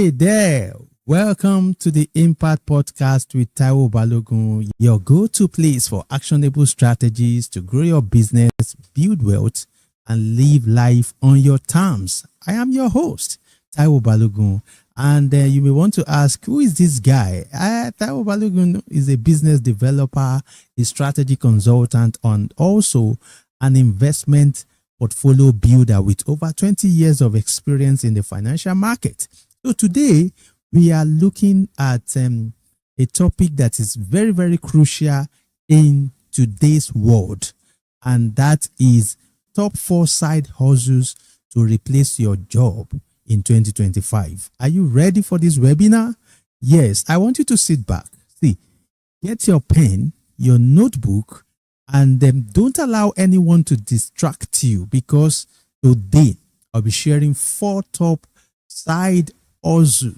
Hey there, welcome to the Impact Podcast with Taiwo Balogun, your go-to place for actionable strategies to grow your business, build wealth, and live life on your terms. I am your host, Taiwo Balogun, and you may want to ask, who is this guy? Taiwo Balogun is a business developer, a strategy consultant, and also an investment portfolio builder with over 20 years of experience in the financial market. So today we are looking at a topic that is very, very crucial in today's world, and that is top 4 side hustles to replace your job in 2025. Are you ready for this webinar? Yes, I want you to sit back. See, get your pen, your notebook, and don't allow anyone to distract you, because today I'll be sharing 4 top side hustles.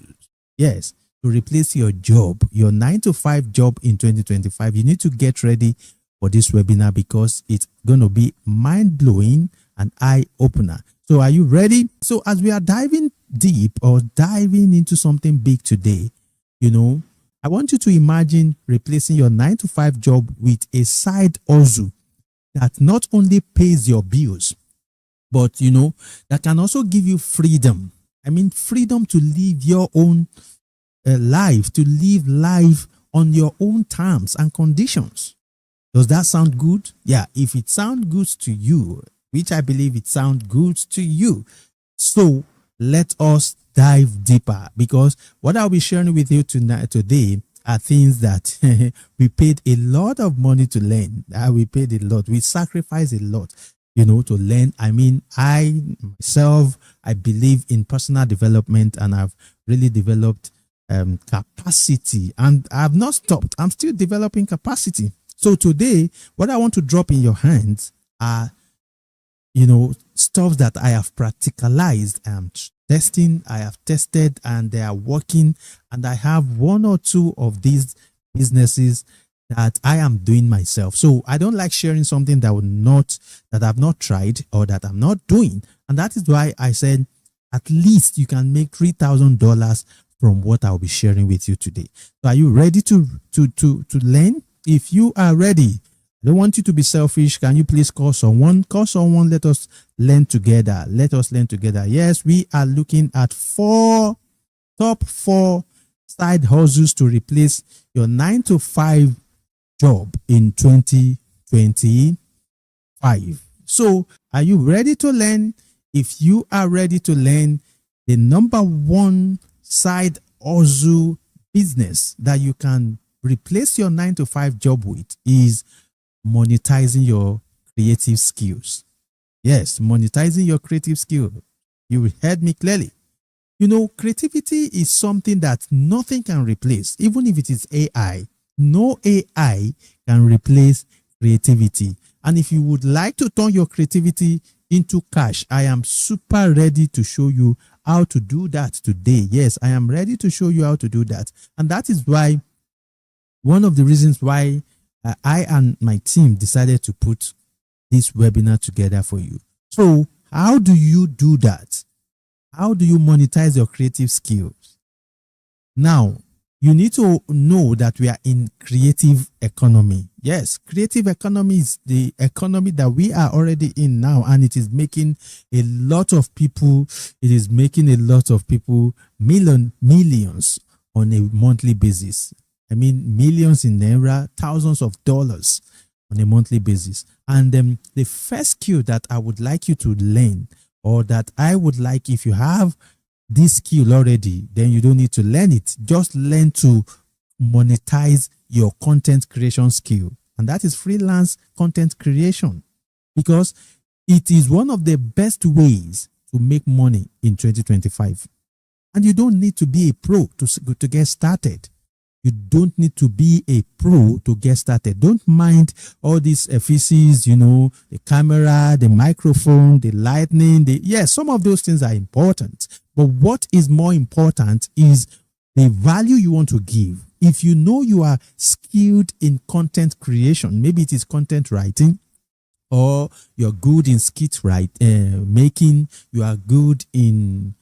Yes, to replace your job, your 9-to-5 job in 2025. You need to get ready for this webinar because it's going to be mind-blowing and eye-opener. So are you ready? So as we are diving deep or diving into something big today, I want you to imagine replacing your 9-to-5 job with a side hustle that not only pays your bills, but that can also give you freedom. I mean, freedom to live your own life, to live life on your own terms and conditions. Does that sound good? Yeah, if it sounds good to you, which I believe it sounds good to you, so let us dive deeper, because what I'll be sharing with you today are things that we paid a lot of money to learn. We paid a lot. We sacrificed a lot, to learn. I mean, I believe in personal development, and I've really developed capacity, and I've not stopped. I'm still developing capacity. So today, what I want to drop in your hands are, stuff that I have practicalized. I have tested, and they are working, and I have 1 or 2 of these businesses that I am doing myself. So I don't like sharing something that I've not tried or that I'm not doing. And that is why I said, at least you can make $3,000 from what I'll be sharing with you today. So are you ready to learn? If you are ready, I don't want you to be selfish. Can you please call someone? Call someone. Let us learn together. Let us learn together. Yes, we are looking at top 4 side hustles to replace your 9-to-5 job in 2025. So are you ready to learn? If you are ready to learn, the number 1 side hustle business that you can replace your 9-to-5 job with is monetizing your creative skills. Yes, monetizing your creative skill. You heard me clearly. Creativity is something that nothing can replace. Even if it is AI, no AI can replace creativity. And if you would like to turn your creativity into cash, I am super ready to show you how to do that today. Yes, I am ready to show you how to do that. And that is why, one of the reasons why I and my team decided to put this webinar together for you. So how do you do that? How do you monetize your creative skills? Now, you need to know that we are in creative economy. Yes, creative economy is the economy that we are already in now, and it is making a lot of people, millions on a monthly basis. I mean, millions in naira, thousands of dollars on a monthly basis. And the first skill that I would like you to learn, or that I would like, if you have this skill already, then you don't need to learn it. Just learn to monetize your content creation skill. And that is freelance content creation, because it is one of the best ways to make money in 2025. And you don't need to be a pro to get started. You don't need to be a pro to get started. Don't mind all these efficiencies, the camera, the microphone, the lightning. Yes, some of those things are important. But what is more important is the value you want to give. If you know you are skilled in content creation, maybe it is content writing, or you're good in skit making, you are good in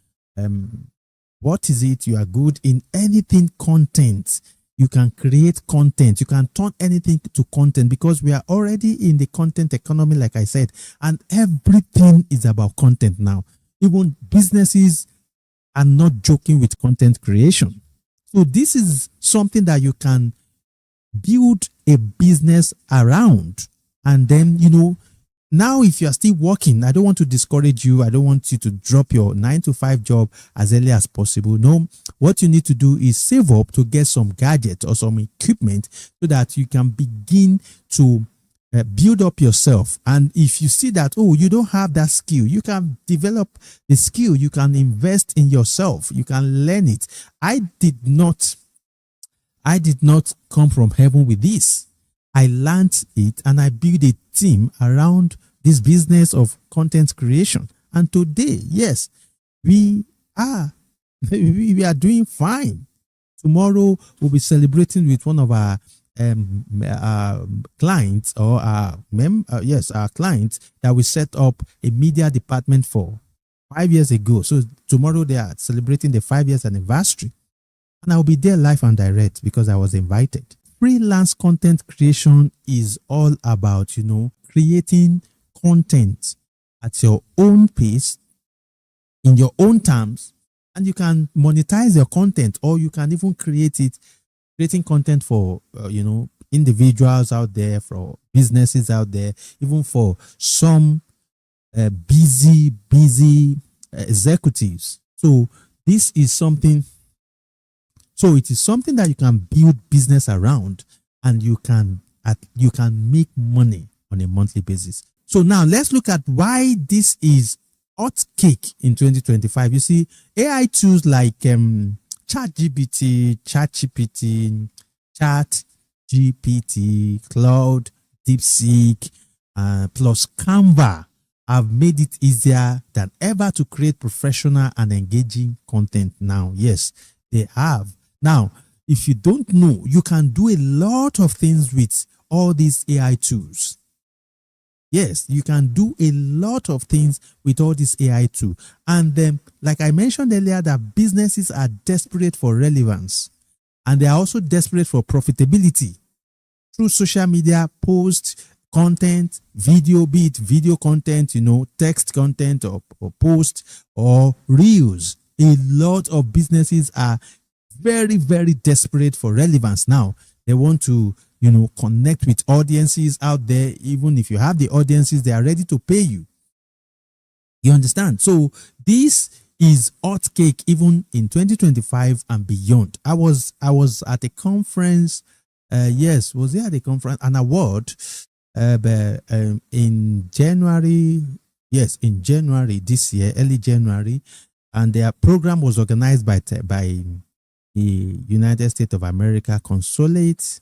What is it? You are good in anything content. You can create content. You can turn anything to content because we are already in the content economy, like I said, and everything is about content now. Even businesses are not joking with content creation. So this is something that you can build a business around. And then, now if you are still working, I don't want to discourage you. I don't want you to drop your 9-to-5 job as early as possible. No, what you need to do is save up to get some gadget or some equipment so that you can begin to build up yourself. And if you see that, you don't have that skill, you can develop the skill. You can invest in yourself. You can learn it. I did not come from heaven with this. I learned it and I built a team around this business of content creation. And today, yes, we are doing fine. Tomorrow we'll be celebrating with one of our clients or our clients that we set up a media department for 5 years ago. So tomorrow they are celebrating the 5 years anniversary. And I'll be there live and direct because I was invited. Freelance content creation is all about, creating content at your own pace, in your own terms, and you can monetize your content, or you can even creating content for, individuals out there, for businesses out there, even for some busy executives. So this is something. So it is something that you can build business around, and you can make money on a monthly basis. So now let's look at why this is hot cake in 2025. You see, AI tools like ChatGPT, Cloud, DeepSeek, plus Canva have made it easier than ever to create professional and engaging content now. Yes, they have. Now, if you don't know, you can do a lot of things with all these AI tools. Yes, you can do a lot of things with all these AI tools. And then, like I mentioned earlier, that businesses are desperate for relevance, and they are also desperate for profitability through social media, post content, video, be it video content, text content or post or reels. A lot of businesses are very, very desperate for relevance now. They want to, connect with audiences out there. Even if you have the audiences, they are ready to pay you. You understand? So this is hot cake even in 2025 and beyond. I was at a conference. Was there at a conference, an award in January. Yes, in January this year, early January, and their program was organized by the United States of America Consulate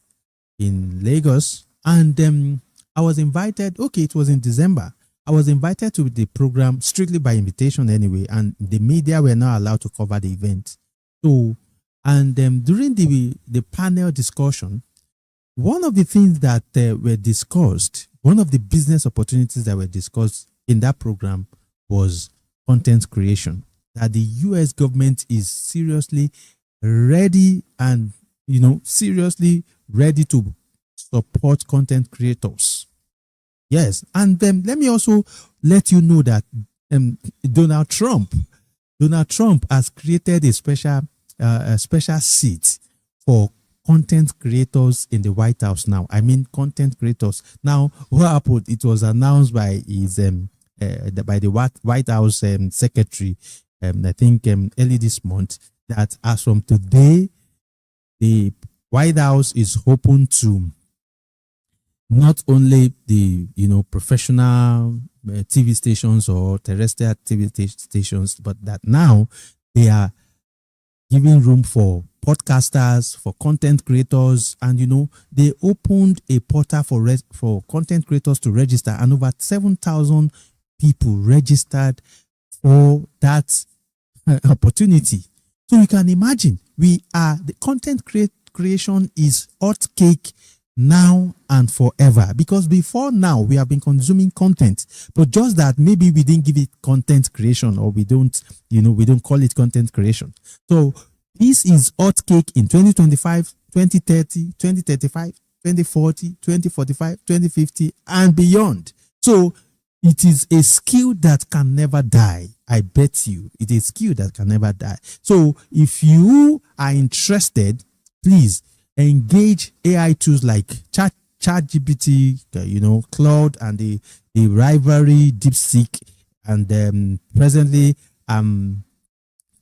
in Lagos. And I was invited. Okay, it was in December. I was invited to the program strictly by invitation anyway, and the media were not allowed to cover the event. So, and during the panel discussion, one of the things that were discussed, one of the business opportunities that were discussed in that program was content creation. That the US government is seriously ready and seriously ready to support content creators. Yes, and let me also let you know that Donald Trump has created a special seat for content creators in the White House now. I mean, content creators. Now, what happened? It was announced by his by the White House secretary, I think early this month, that as from today, the White House is open to not only the professional TV stations or terrestrial TV stations, but that now they are giving room for podcasters, for content creators, and they opened a portal for content creators to register, and over 7,000 people registered for that opportunity. So you can imagine, the content creation is hot cake now and forever, because before now we have been consuming content, but just that maybe we didn't give it content creation, or we don't call it content creation. So this is hot cake in 2025, 2030, 2035, 2040, 2045, 2050 and beyond. So it is a skill that can never die. I bet you it is a skill that can never die. So if you are interested, please engage AI tools like ChatGPT, Claude, and the rivalry DeepSeek, and presently I'm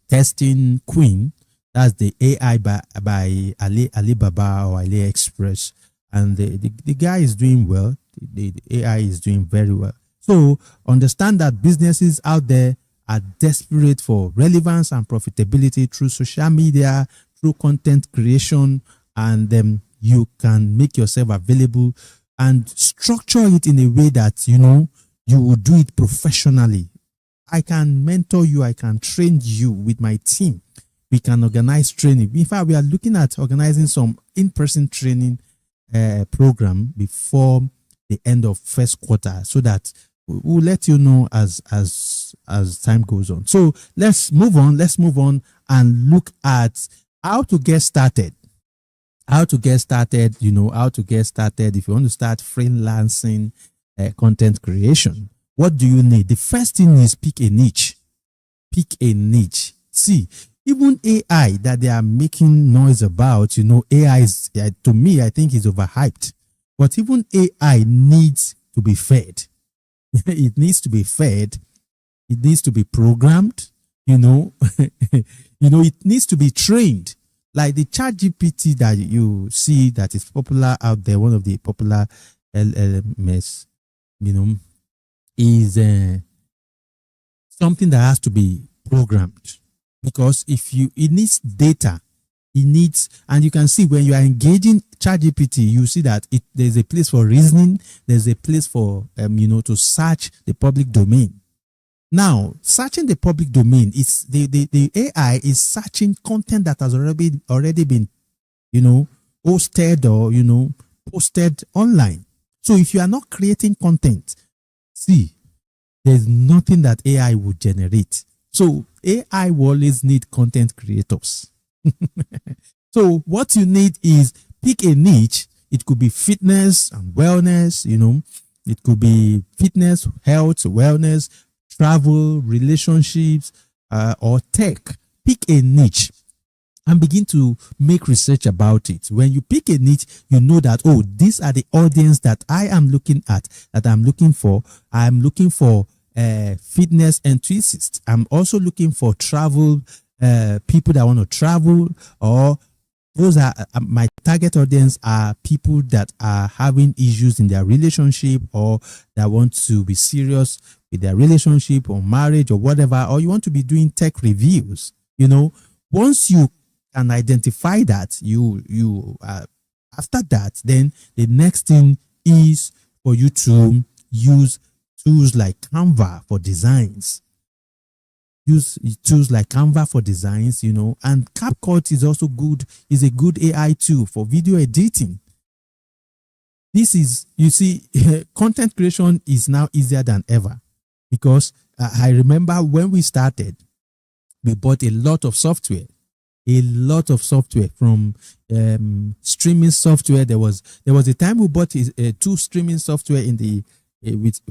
testing Queen. That's the AI by Alibaba or AliExpress, and the guy is doing well. The AI is doing very well. So understand that businesses out there are desperate for relevance and profitability through social media, through content creation, and you can make yourself available and structure it in a way that you will do it professionally. I can mentor you, I can train you with my team. We can organize training. In fact, we are looking at organizing some in-person training program before the end of first quarter, so that we'll let you know as time goes on. So let's move on and look at how to get started. How to get started if you want to start freelancing content creation. What do you need? The first thing is pick a niche. See, even AI that they are making noise about, AI is, to me, I think is overhyped. But even AI needs to be fed. It needs to be fed. It needs to be programmed. It needs to be trained. Like the ChatGPT that you see that is popular out there, one of the popular LLMs, is something that has to be programmed, because it needs data. And you can see when you are engaging ChatGPT, you see that there's a place for reasoning, there's a place for to search the public domain. Now, searching the public domain is the AI is searching content that has already been hosted or posted online. So if you are not creating content, see, there's nothing that AI would generate. So AI will always need content creators. So what you need is pick a niche. It could be fitness and wellness, it could be fitness, health, wellness, travel, relationships, or tech. Pick a niche and begin to make research about it. When you pick a niche, you know that, these are the audience that I am looking at, that I'm looking for. I'm looking for fitness enthusiasts. I'm also looking for travel, people that want to travel, or those are my target audience are people that are having issues in their relationship, or that want to be serious with their relationship or marriage or whatever, or you want to be doing tech reviews. Once you can identify that, you after that, then the next thing is for you to use tools like Canva for designs. Use tools like Canva for designs, and CapCut is also good, is a good AI tool for video editing. This is, you see, content creation is now easier than ever, because I remember when we started, we bought a lot of software from streaming software. There was a time we bought two streaming software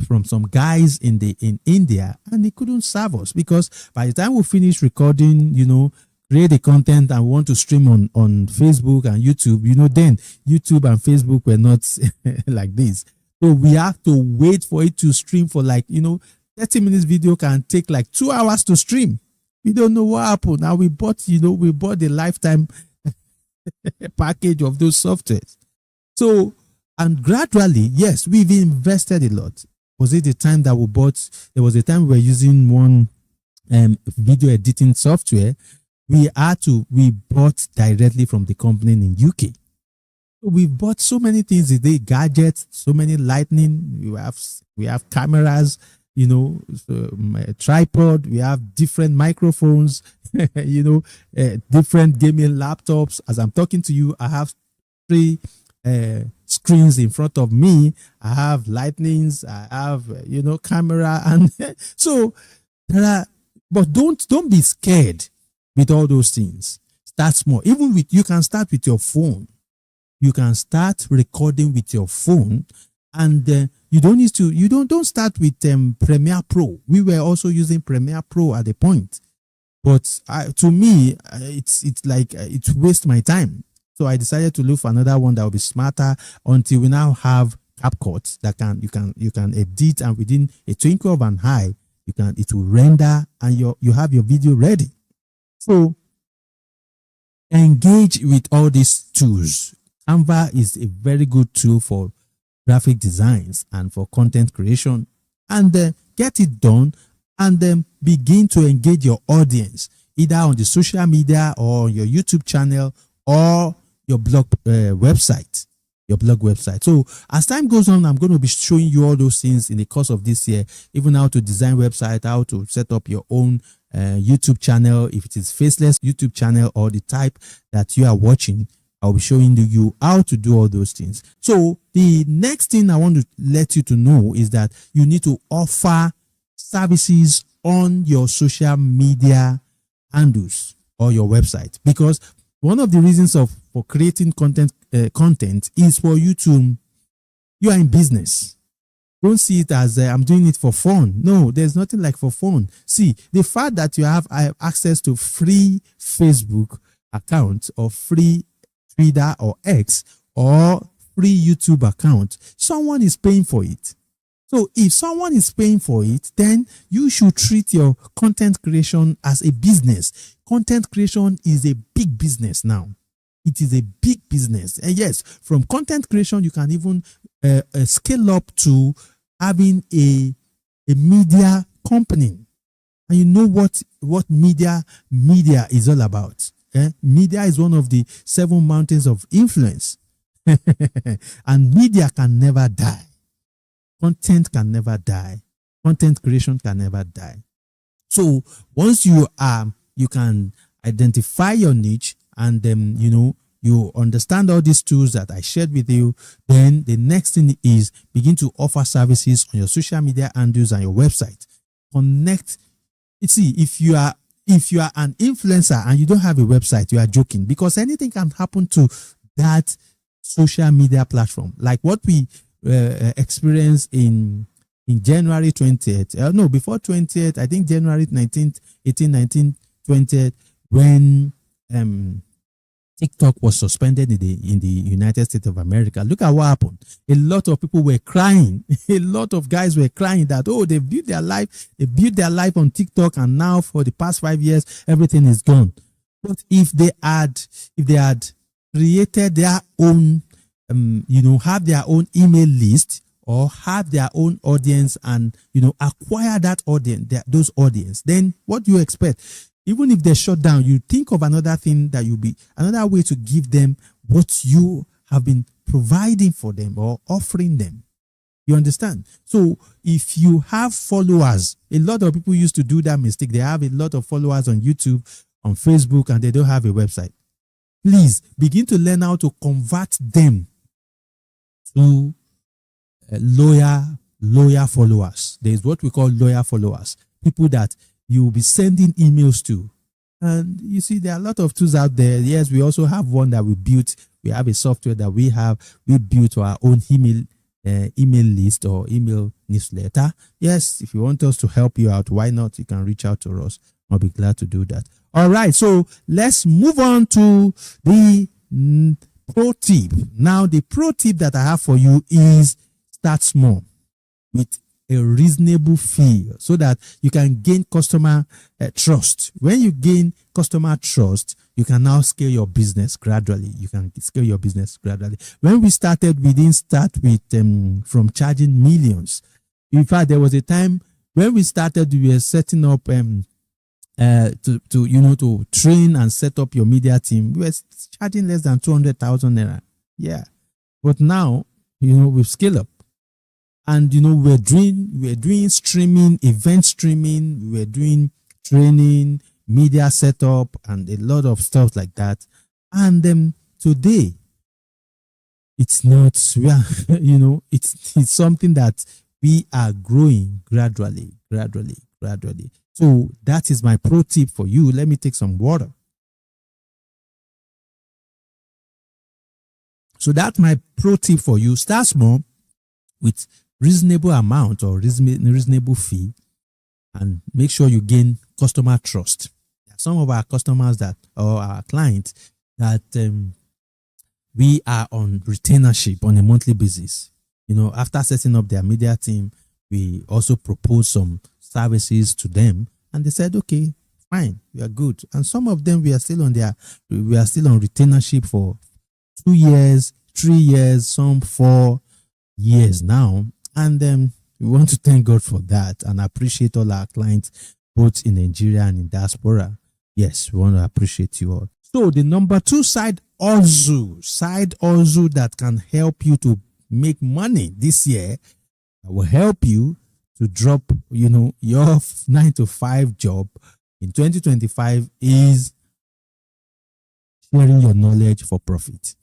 from some guys in India, and they couldn't serve us, because by the time we finish recording, create the content and want to stream on Facebook and YouTube, then YouTube and Facebook were not like this. So we have to wait for it to stream for 30 minutes video can take 2 hours to stream. We don't know what happened. Now we bought the lifetime package of those softwares. So, and gradually, yes, we've invested a lot. Was it the time that we bought? There was a time we were using one video editing software. We bought directly from the company in UK. We bought so many things today, gadgets, so many lightning. We have cameras, tripod. We have different microphones, different gaming laptops. As I'm talking to you, I have 3 screens in front of me. I have lightnings. I have camera, and so there are. But don't be scared with all those things. Start small. Even with you can start with your phone. You can start recording with your phone, and you don't start with Premiere Pro. We were also using Premiere Pro at the point, but to me it's like it wastes my time. So I decided to look for another one that will be smarter, until we now have CapCut that you can edit, and within a twinkle of an eye it will render, and you have your video ready. So engage with all these tools. Canva is a very good tool for graphic designs and for content creation, and get it done, and then begin to engage your audience either on the social media or your YouTube channel or your blog website. So as time goes on, I'm going to be showing you all those things in the course of this year, even how to design website, how to set up your own YouTube channel, if it is faceless YouTube channel or the type that you are watching. I'll be showing you how to do all those things. So the next thing I want to let you to know is that you need to offer services on your social media handles or your website, because one of the reasons for creating content is for you are in business. Don't see it as I'm doing it for fun. No, there's nothing like for fun. See, the fact that you have access to free Facebook account or free Twitter or X or free YouTube account, someone is paying for it. So if someone is paying for it, then you should treat your content creation as a business. Content creation is a big business now. It is a big business. And yes, from content creation, you can even scale up to having a media company. And you know what media is all about. Media is one of the 7 mountains of influence. And media can never die. Content can never die. Content creation can never die. So once you can identify your niche, and then you understand all these tools that I shared with you, then the next thing is begin to offer services on your social media handles and your website. Connect. See, if you are an influencer and you don't have a website, you are joking, because anything can happen to that social media platform, like what we experienced in January 20th. No, before 20th, I think January 19th, 18, 19, 20th, when TikTok was suspended in the United States of America. Look at what happened. A lot of people were crying. A lot of guys were crying that, they built their life on TikTok, and now for the past 5 years, everything is gone. But if they had created their own, have their own email list, or have their own audience, and acquire that audience, those audience, then what do you expect? Even if they shut down, you think of another thing that will be another way to give them what you have been providing for them or offering them. You understand? So if you have followers, a lot of people used to do that mistake. They have a lot of followers on YouTube, on Facebook, and they don't have a website. Please begin to learn how to convert them to loyal followers. There is what we call loyal followers, people that you will be sending emails to. And you see, there are a lot of tools out there. Yes, we also have one that we built. We have a software that we built our own email list or email newsletter. Yes, if you want us to help you out, why not? You can reach out to us. I'll be glad to do that. All right, so let's move on to the pro tip. Now, the pro tip that I have for you is start small with a reasonable fee, so that you can gain customer trust. When you gain customer trust, you can now scale your business gradually. When we started, we didn't start with from charging millions. In fact, there was a time when we started, we were setting up to train and set up your media team. We were charging less than 200,000 naira. Yeah, but now we've scaled up. And we're doing streaming, event streaming, we're doing training, media setup, and a lot of stuff like that. And today, it's not, we are, it's something that we are growing gradually. So that is my pro tip for you. Let me take some water. So that's my pro tip for you. Start small with reasonable amount or reasonable fee, and make sure you gain customer trust. Some of our customers or our clients that we are on retainership on a monthly basis. After setting up their media team, we also propose some services to them, and they said, okay, fine, we are good. And some of them we are still on retainership for 2 years, 3 years, some 4 years now. And we want to thank God for that and appreciate all our clients, both in Nigeria and in diaspora. Yes, we want to appreciate you all. So the number 2 side hustle that can help you to make money this year, that will help you to drop, your 9-to-5 job in 2025, is sharing your knowledge for profit.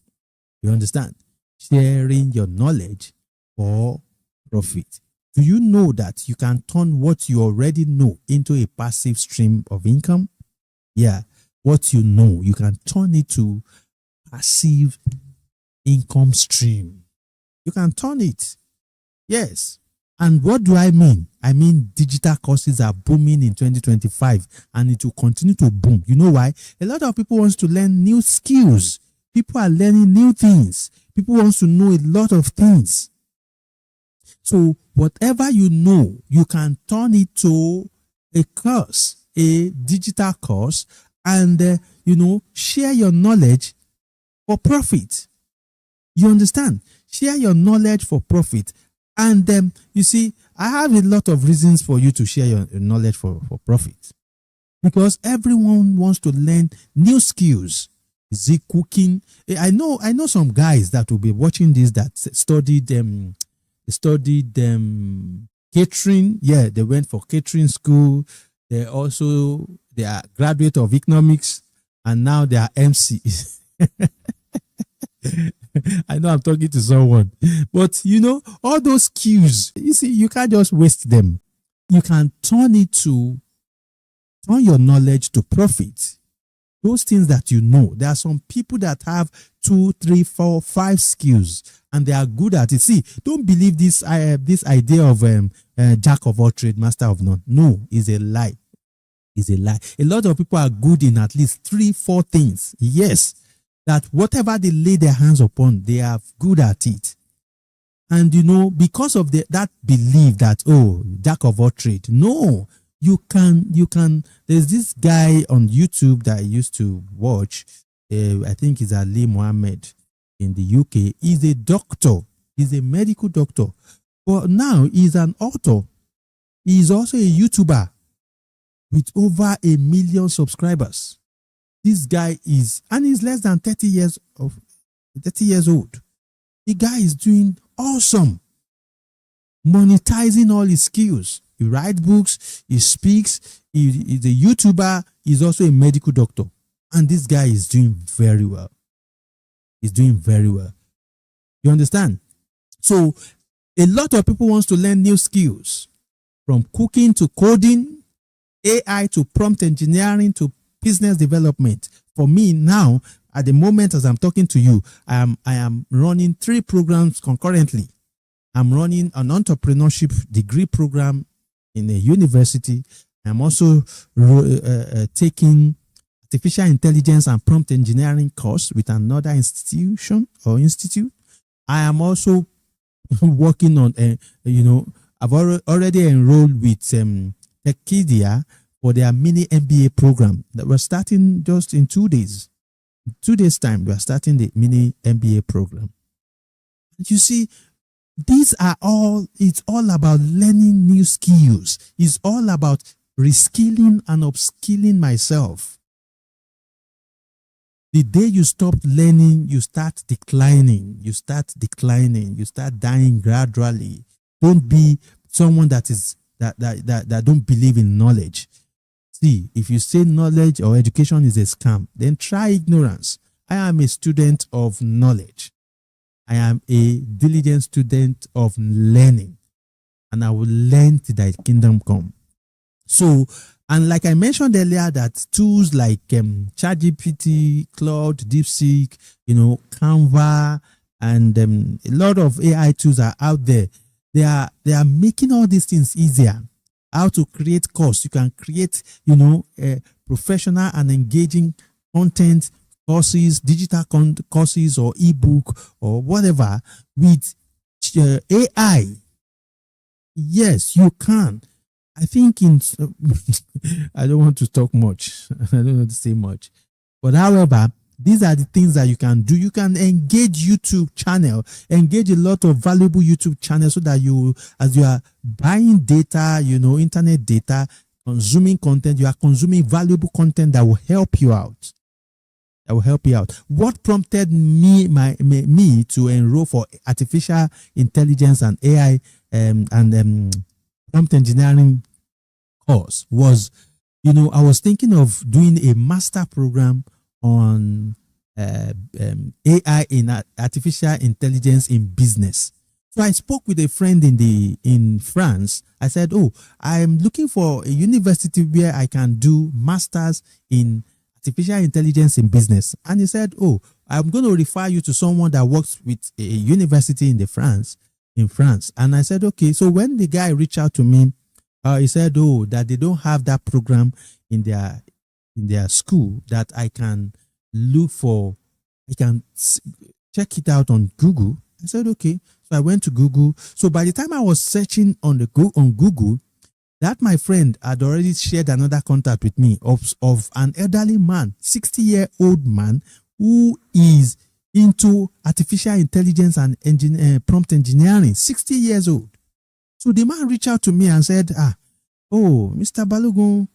You understand? Sharing your knowledge for profit. Do you know that you can turn what you already know into a passive stream of income? Yeah, what you know, you can turn it to passive income stream. You can turn it. Yes. And what do I mean? I mean, digital courses are booming in 2025, and it will continue to boom. You know why? A lot of people want to learn new skills. People are learning new things. People want to know a lot of things. So whatever you know, you can turn it to a course, a digital course, and share your knowledge for profit. You understand? Share your knowledge for profit. And you see, I have a lot of reasons for you to share your knowledge for profit, because everyone wants to learn new skills. Is it cooking? I know some guys that will be watching this that studied catering. Yeah, they went for catering school. They are graduate of economics, and now they are MCs. I know I'm talking to someone, but all those skills, you see, you can't just waste them. You can turn your knowledge to profit. Those things that you know, there are some people that have 2, 3, 4, 5 skills, and they are good at it. See, don't believe this idea of jack of all trade, master of none. No, it's a lie. It's a lie. A lot of people are good in at least 3, 4 things. Yes, that whatever they lay their hands upon, they are good at it. And because of that belief that, oh, jack of all trade. No, you can. There's this guy on YouTube that I used to watch. I think it's Ali Mohammed in the UK. He's a doctor. He's a medical doctor. But now he's an author. He's also a YouTuber with over 1 million subscribers. This guy he's less than 30 years old. The guy is doing awesome, monetizing all his skills. He writes books, he speaks, he's a YouTuber, he's also a medical doctor. And this guy is doing very well. He's doing very well. You understand? So a lot of people want to learn new skills, from cooking to coding, AI to prompt engineering to business development. For me now, at the moment as I'm talking to you, I am running 3 programs concurrently. I'm running an entrepreneurship degree program in a university. I'm also taking artificial intelligence and prompt engineering course with another institute. I am also working on I've already enrolled with Techidia for their mini MBA program that we're starting just in 2 days. 2 days time, we are starting the mini MBA program. You see, it's all about learning new skills. It's all about reskilling and upskilling myself. The day you stop learning, you start declining. You start dying gradually. Don't be someone that don't believe in knowledge. See, if you say knowledge or education is a scam, then try ignorance. I am a student of knowledge. I am a diligent student of learning, and I will learn till thy kingdom come. So, and like I mentioned earlier, that tools like ChatGPT, Claude, DeepSeek, Canva, and a lot of AI tools are out there. They are making all these things easier. How to create course. You can create, professional and engaging content courses, digital courses, or ebook or whatever with AI. Yes, you can. I think I don't want to talk much. I don't want to say much. But however, these are the things that you can do. You can engage YouTube channel, engage a lot of valuable YouTube channels, so that you, as you are buying data, internet data, consuming content, you are consuming valuable content that will help you out. That will help you out. What prompted me to enroll for artificial intelligence and AI and prompt engineering course was, I was thinking of doing a master program on AI in artificial intelligence in business. So I spoke with a friend in France. I said, I am looking for a university where I can do masters in artificial intelligence in business. And he said, I'm going to refer you to someone that works with a university in France. And I said, okay. So when the guy reached out to me, he said, that they don't have that program in their school, that I can look for. I can check it out on Google. I said, okay. So I went to Google. So by the time I was searching on Google, that my friend had already shared another contact with me of an elderly man, 60-year-old man, who is into artificial intelligence and prompt engineering, 60 years old. So the man reached out to me and said, Mr. Balogun,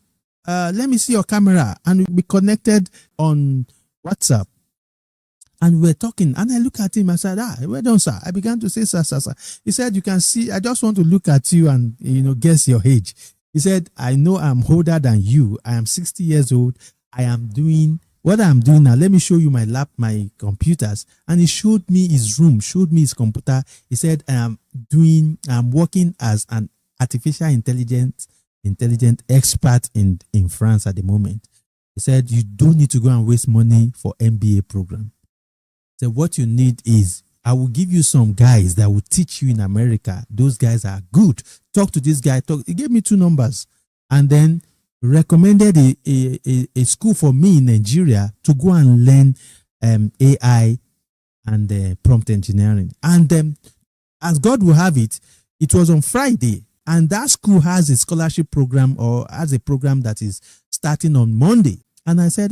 let me see your camera. And we connected on WhatsApp. And we were talking, and I look at him and said, well done, sir. I began to say, sir. He said, you can see, I just want to look at you and, guess your age. He said, I know I'm older than you. I am 60 years old. I am doing what I'm doing now. Let me show you my computers. And he showed me his room, showed me his computer. He said, I'm working as an artificial intelligent expert in France at the moment. He said, you don't need to go and waste money for MBA program. So what you need is, I will give you some guys that will teach you in America. Those guys are good. Talk to this guy. He gave me 2 numbers, and then recommended a school for me in Nigeria to go and learn AI and prompt engineering. And as God will have it, it was on Friday, and that school has a scholarship program, or has a program that is starting on Monday. And I said,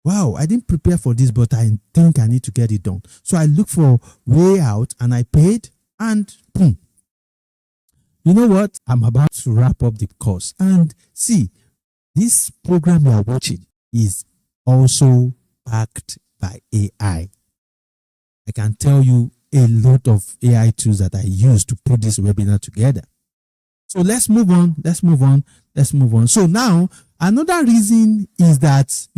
wow, I didn't prepare for this, but I think I need to get it done. So I looked for way out, and I paid, and boom. You know what? I'm about to wrap up the course. And see, this program you are watching is also backed by AI. I can tell you a lot of AI tools that I use to put this webinar together. So let's move on. So now, another reason is that,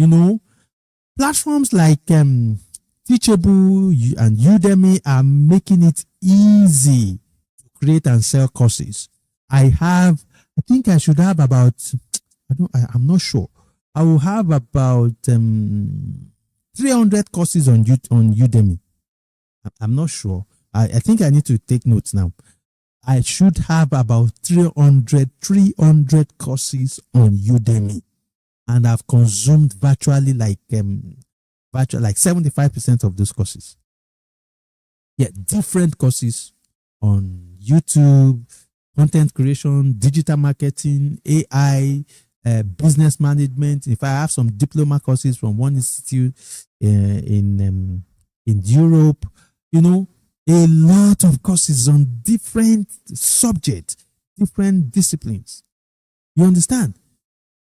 platforms like Teachable and Udemy are making it easy to create and sell courses. I think I should have about, I'm not sure. I will have about 300 courses on Udemy. I'm not sure. I think I need to take notes now. I should have about 300 courses on Udemy. And I've consumed virtually like 75% of those courses. Yeah, different courses on YouTube, content creation, digital marketing, AI, business management. If I have some diploma courses from one institute in Europe, a lot of courses on different subjects, different disciplines. You understand?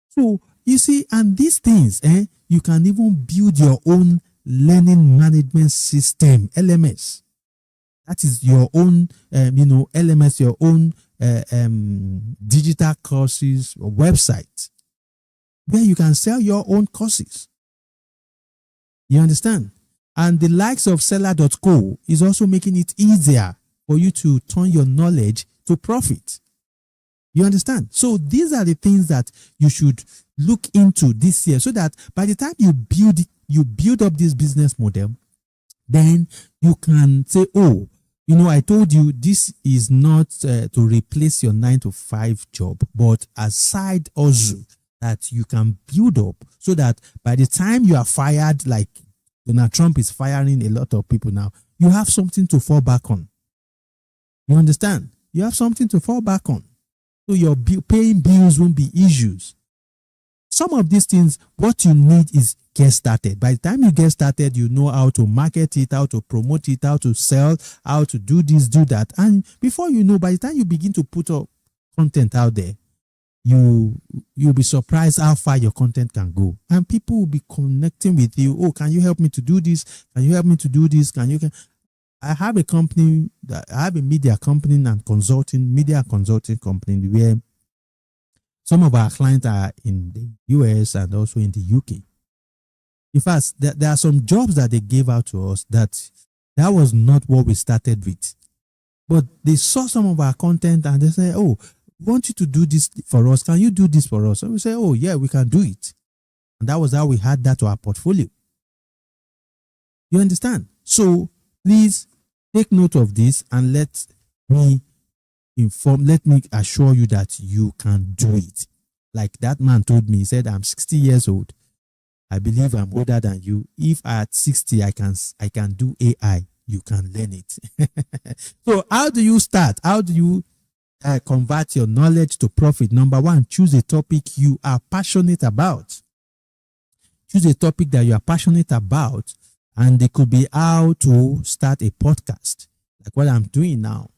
So you see, and these things, you can even build your own learning management system, LMS. That is your own, LMS, your own digital courses or website where you can sell your own courses. You understand? And the likes of seller.co is also making it easier for you to turn your knowledge to profit. You understand? So these are the things that you should look into this year, so that by the time you build up this business model, then you can say, oh, I told you this is not to replace your 9-to-5 job, but a side hustle that you can build up, so that by the time you are fired, like Donald Trump is firing a lot of people now, you have something to fall back on. You understand? You have something to fall back on. So your paying bills won't be issues. Some of these things, what you need is get started. By the time you get started, you know how to market it, how to promote it, how to sell, how to do this, do that. And before you know, by the time you begin to put up content out there, you'll be surprised how far your content can go. And people will be connecting with you. Oh, can you help me to do this? Can you help me to do this? I have a company, I have a media company and media consulting company, where some of our clients are in the US and also in the UK. In fact, there are some jobs that they gave out to us that was not what we started with. But they saw some of our content and they say, oh, we want you to do this for us. Can you do this for us? And we say, oh, yeah, we can do it. And that was how we had that to our portfolio. You understand? So please take note of this and let me assure you that you can do it. Like that man told me, he said, I'm 60 years old. I believe I'm older than you. If at 60, I can do AI, you can learn it. So how do you start? How do you convert your knowledge to profit? Number one, choose a topic you are passionate about. Choose a topic that you are passionate about, and it could be how to start a podcast, like what I'm doing now.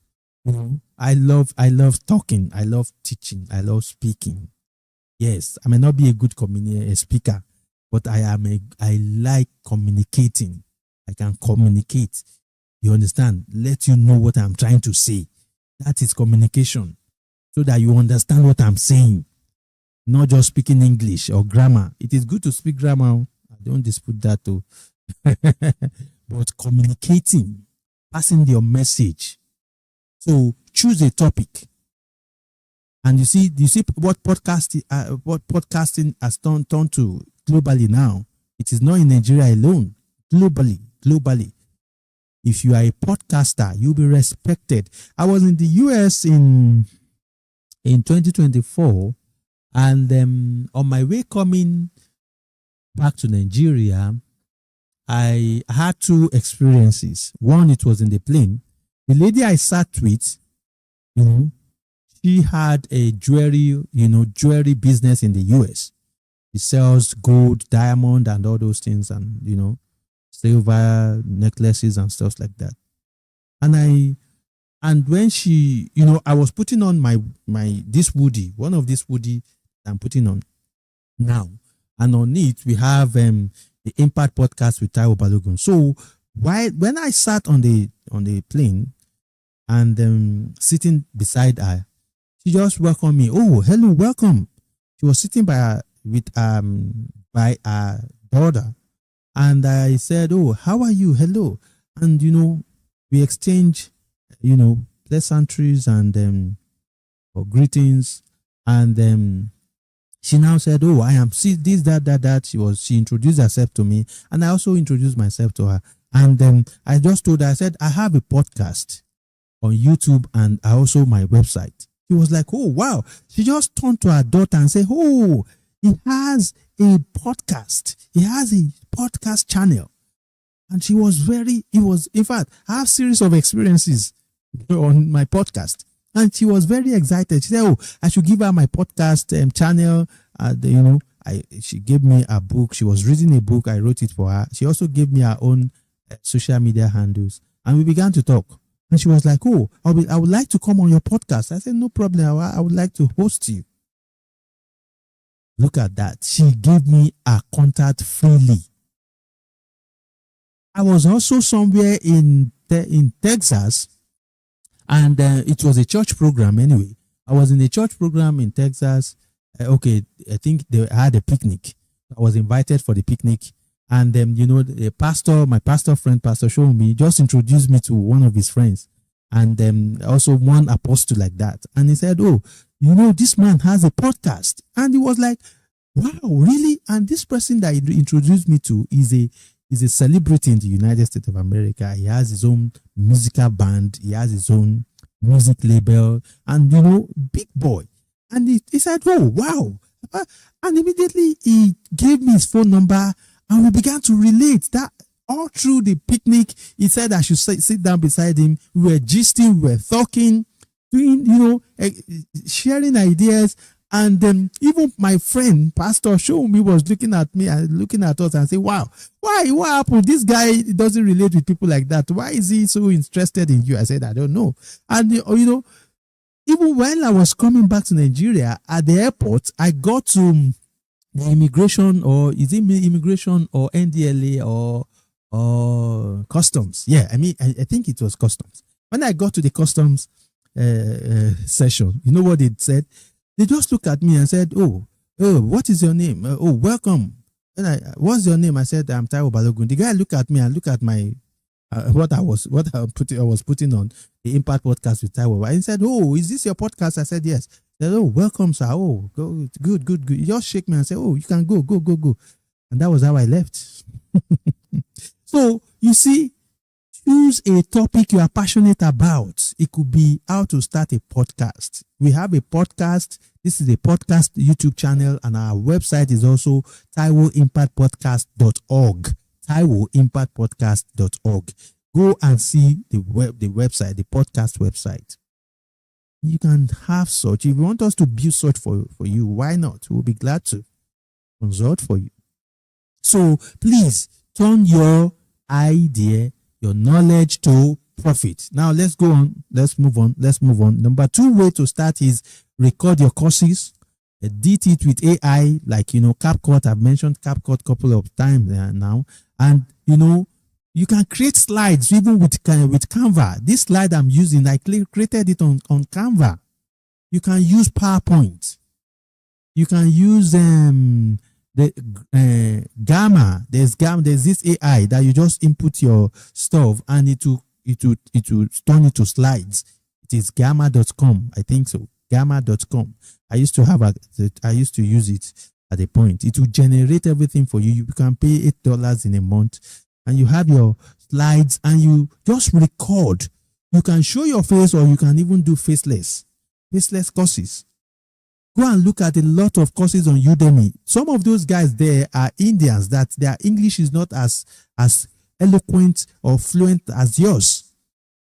I love talking. I love teaching. I love speaking. Yes, I may not be a good speaker, but I like communicating. I can communicate. You understand? Let you know what I'm trying to say. That is communication, so that you understand what I'm saying. Not just speaking English or grammar. It is good to speak grammar. I don't dispute that too. But communicating, passing your message. So choose a topic. And you see what podcasting has turned to globally now. It is not in Nigeria alone. Globally. If you are a podcaster, you'll be respected. I was in the US in 2024, and on my way coming back to Nigeria, I had two experiences. One, it was in the plane. The lady I sat with, she had a jewelry business in the US. She sells gold, diamond, and all those things, and silver necklaces and stuff like that. And when she, I was putting on this hoodie, one of these hoodie I'm putting on now, and on it we have the Impact Podcast with Taiwo Balogun. So when I sat on the plane and sitting beside her, she just welcomed me. Oh, hello, welcome. She was sitting by her daughter, and I said, oh, how are you? Hello. And we exchange pleasantries and or greetings, and she now said, oh, I am this, that. She introduced herself to me, and I also introduced myself to her. And I just told her, I said, I have a podcast on YouTube and also my website. She was like, oh, wow. She just turned to her daughter and said, oh, he has a podcast. He has a podcast channel. And in fact, I have series of experiences on my podcast. And she was very excited. She said, oh, I should give her my podcast channel. She gave me a book. She was reading a book. I wrote it for her. She also gave me her own social media handles. And we began to talk. And she was like, oh, I would like to come on your podcast. I said, no problem. I would like to host you. Look at that. She gave me a contact freely. I was also somewhere in Texas, and it was a church program anyway. I was in a church program in Texas. I think they had a picnic. I was invited for the picnic, And my pastor friend, Pastor Shomi, just introduced me to one of his friends, and also one apostle like that. And he said, "Oh, this man has a podcast." And he was like, "Wow, really?" And this person that he introduced me to is a celebrity in the United States of America. He has his own musical band. He has his own music label, and big boy. And he said, "Oh, wow." And immediately he gave me his phone number, and we began to relate. That all through the picnic, he said I should sit down beside him. We were gisting, we were talking, doing, sharing ideas. And then even my friend, Pastor Shomi, was looking at me and looking at us and saying, "Wow, what happened? This guy doesn't relate with people like that. Why is he so interested in you?" I said, "I don't know." And, even when I was coming back to Nigeria at the airport, I got to the immigration, or is it immigration or NDLA or customs? Yeah, I think it was customs. When I got to the customs session, you know what it said? They just looked at me and said, "Oh, what is your name? Welcome." And what's your name? I said, "I'm Taiwo Balogun." The guy looked at me and looked at my what I was putting on the Impact podcast with Taiwo. And he said, "Oh, is this your podcast?" I said, "Yes." He said, "Oh, welcome, sir. Oh, go, good. He just shake me and say, "Oh, you can go." And that was how I left. So you see, choose a topic you are passionate about. It could be how to start a podcast. We have a podcast. This is a podcast YouTube channel, and our website is also taiwoimpactpodcast.org. taiwoimpactpodcast.org. Go and see the website, the podcast website. You can have such. If you want us to build such for you, why not? We'll be glad to consult for you. So please turn your idea, your knowledge to profit. Now let's go on. Let's move on. Number 2 way to start is record your courses. Edit it with AI, like CapCut. I've mentioned CapCut a couple of times now, and you can create slides even with Canva. This slide I'm using, I created it on Canva. You can use PowerPoint. You can use the Gamma. There's this AI that you just input your stuff and it will turn it to slides. It is gamma.com, I think so. Gamma.com. I used to use it at a point. It will generate everything for you. You can pay $8 in a month, and you have your slides, and you just record. You can show your face, or you can even do faceless courses. Go and look at a lot of courses on Udemy. Some of those guys there are Indians that their English is not as eloquent or fluent as yours,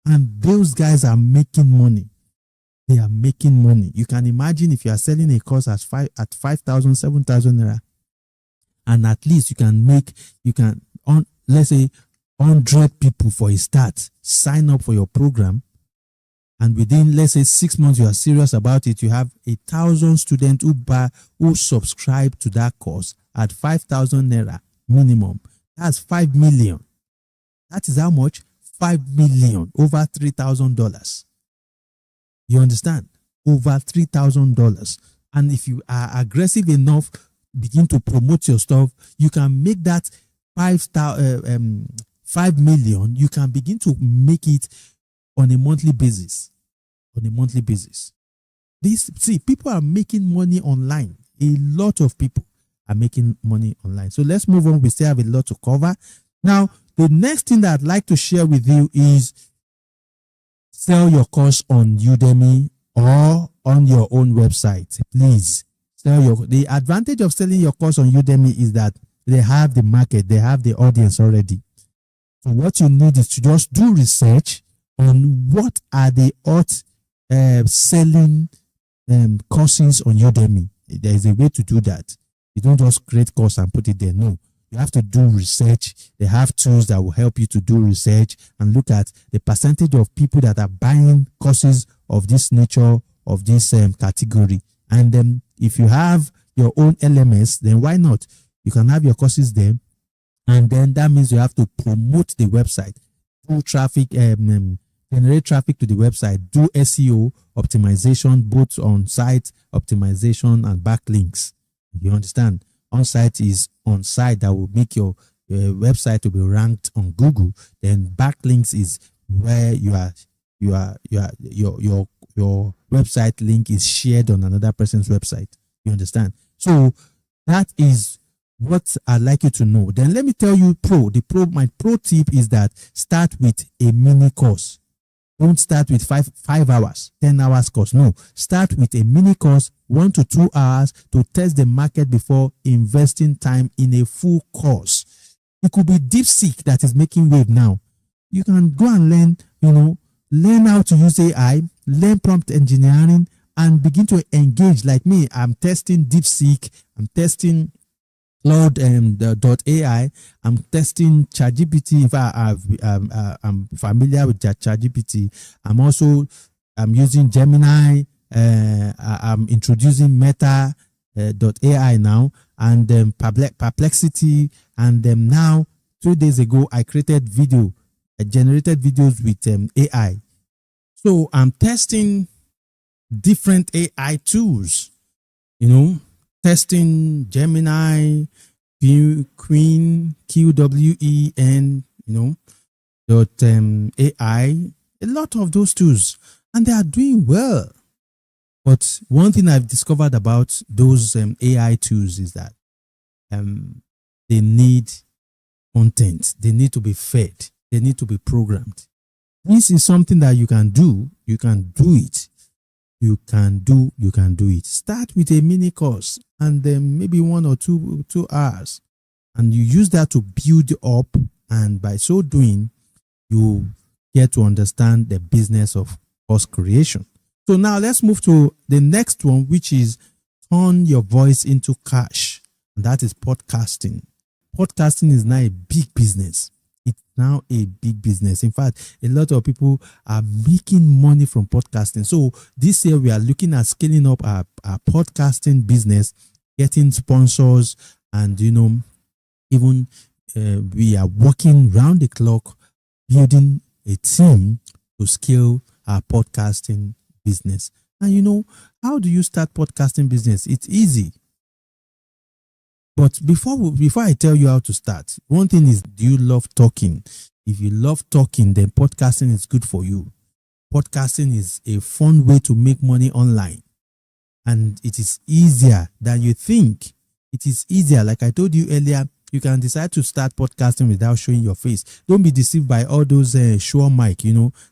and those guys are making money. They are making money. You can imagine if you are selling a course at 5,000, 7,000 naira, and at least let's say 100 people for a start sign up for your program, and within, let's say, 6 months you are serious about it, you have 1,000 students who subscribe to that course at 5,000 naira minimum. That's 5 million. That is how much? 5 million, over $3,000. You understand? Over $3,000. And if you are aggressive enough, begin to promote your stuff, you can make that 5 million. You can begin to make it on a monthly basis. People are making money online. A lot of people are making money online. So let's move on. We still have a lot to cover. Now, the next thing that I'd like to share with you is sell your course on Udemy or on your own website. Please the advantage of selling your course on Udemy is that they have the market, they have the audience already. So what you need is to just do research on what are the selling courses on Udemy. There is a way to do that. You don't just create course and put it there. No. You have to do research. They have tools that will help you to do research and look at the percentage of people that are buying courses of this nature, of this category. And then if you have your own LMS, then why not? You can have your courses there. And then that means you have to promote the website, do traffic, generate traffic to the website, do SEO optimization, both on site optimization and backlinks. You understand? On-site is on-site that will make your website to be ranked on Google, then backlinks is where your website link is shared on another person's website. You understand? So that is what I'd like you to know. Then let me tell you my pro tip is that start with a mini course. Don't start with 5 hours, 10 hours course. No, start with a mini course, 1 to 2 hours to test the market before investing time in a full course. It could be DeepSeek that is making wave now. You can go and learn how to use AI, learn prompt engineering, and begin to engage. Like me, I'm testing DeepSeek, I'm testing Cloud.ai, I'm testing ChatGPT. If I'm familiar with ChatGPT, I'm using Gemini. I'm introducing Meta.ai now, and Perplexity, and now 2 days ago I generated videos with AI. So I'm testing different AI tools, testing Gemini, Queen, QWEN, .ai, a lot of those tools, and they are doing well. But one thing I've discovered about those AI tools is that they need content, they need to be fed, they need to be programmed. This is something that you can do. You can do it. You can do it. Start with a mini course and then maybe 1 or 2 hours, and you use that to build up, and by so doing you get to understand the business of course creation. So now let's move to the next one, which is turn your voice into cash, and that is podcasting. Podcasting is now a big business. It's now a big business. In fact, a lot of people are making money from podcasting. So this year we are looking at scaling up our podcasting business, getting sponsors, and even we are working round the clock building a team to scale our podcasting business. And how do you start podcasting business? It's easy. But before I tell you how to start, one thing is, do you love talking? If you love talking, then podcasting is good for you. Podcasting is a fun way to make money online, and it is easier than you think. It is easier. Like I told you earlier, you can decide to start podcasting without showing your face. Don't be deceived by all those Shure mic,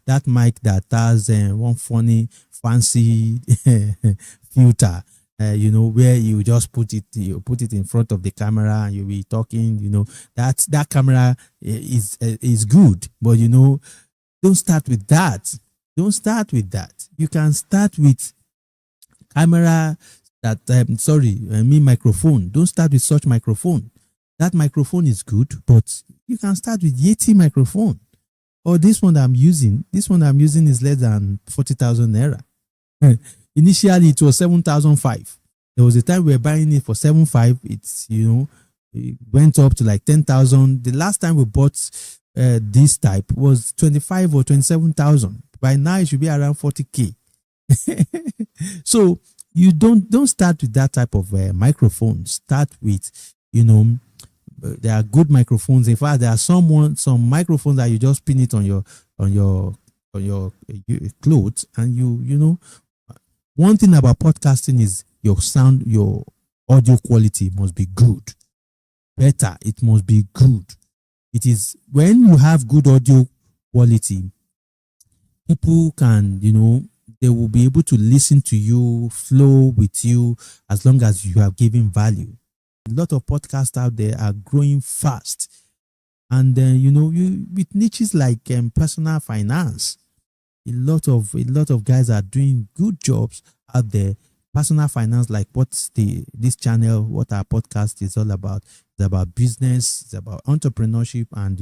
that mic that has one funny, fancy filter. Where you just put it in front of the camera and you'll be talking. That camera is good, but don't start with that. Don't start with that. You can start with camera microphone. Don't start with such microphone. That microphone is good, but you can start with Yeti microphone. Or this one that I'm using. This one I'm using is less than 40,000 naira. Initially, it was 7,500. There was a time we were buying it for 7,500. It went up to like 10,000. The last time we bought this type was 25 or 27,000. By now, it should be around 40K. So you don't start with that type of microphone. Start with, there are good microphones. In fact, there are some microphones that you just pin it on your clothes, and one thing about podcasting is your sound, your audio quality must be good. Better, it must be good. It is when you have good audio quality, people can, they will be able to listen to you, flow with you, as long as you are giving value. A lot of podcasts out there are growing fast. And then, with niches like personal finance, a lot of guys are doing good jobs out there. Personal finance, like this channel, what our podcast is all about. It's about business, it's about entrepreneurship, and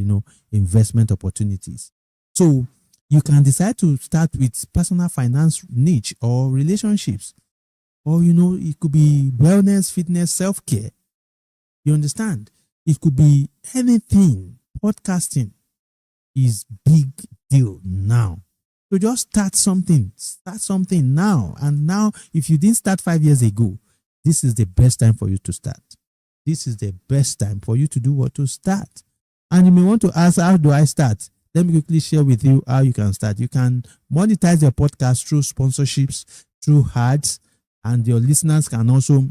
investment opportunities. So you can decide to start with personal finance niche or relationships, or it could be wellness, fitness, self-care. You understand? It could be anything. Podcasting is big deal now. So just start something now. And now, if you didn't start 5 years ago, this is the best time for you to start. This is the best time for you to do what? To start. And you may want to ask, how do I start? Let me quickly share with you how you can start. You can monetize your podcast through sponsorships, through ads, and your listeners can also